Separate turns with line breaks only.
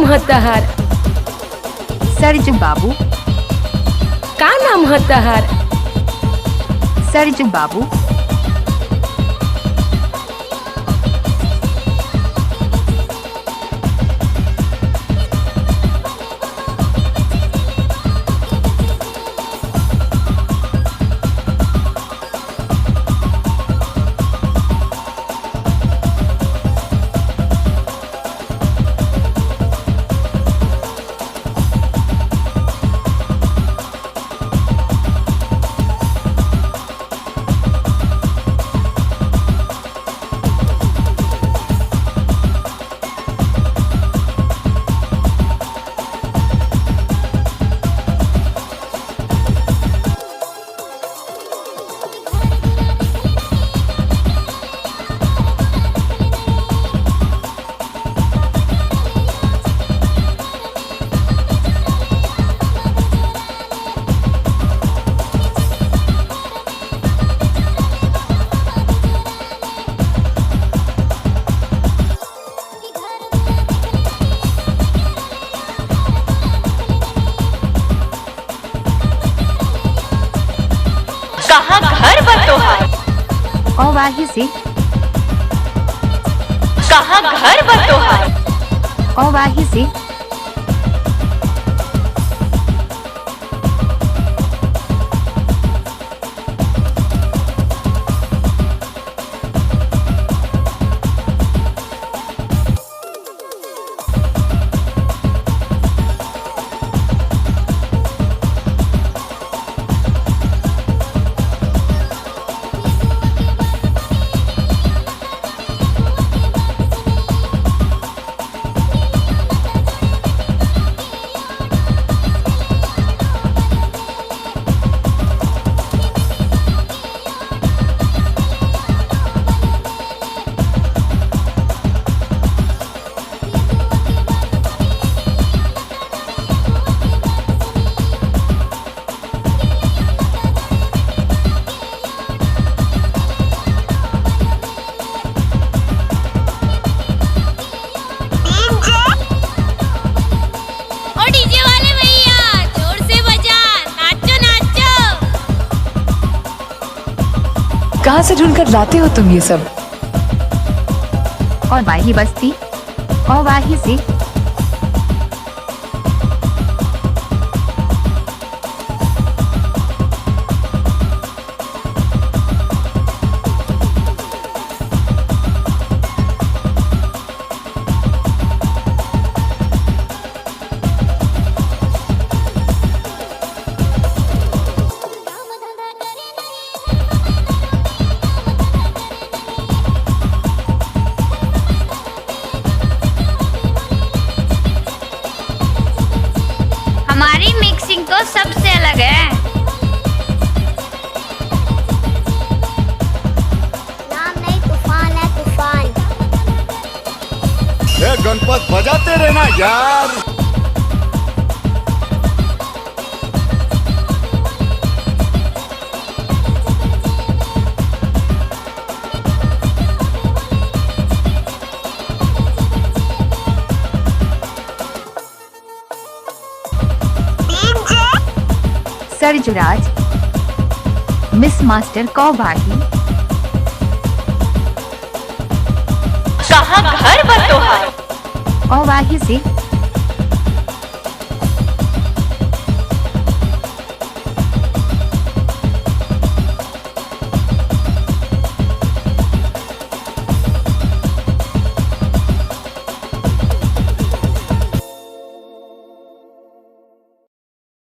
है तहार?
सरजू बाबू।
का नाम है तहार?
सरजू बाबू।
कहाँ घर बतोहार?
अवाही से।
कहाँ घर बतोहार?
अवाही से।
कहाँ से ढूंढ कर लाते हो तुम ये सब?
और वाही बस्ती। और वाही से।
हमारी मिक्सिंग तो सबसे अलग है।
नाम नहीं, तूफान है तूफान।
ये गणपत बजाते रहना यार।
सरजुराज। मिस मास्टर कौबाही।
कहाँ घर बतोहार?
अवाही से।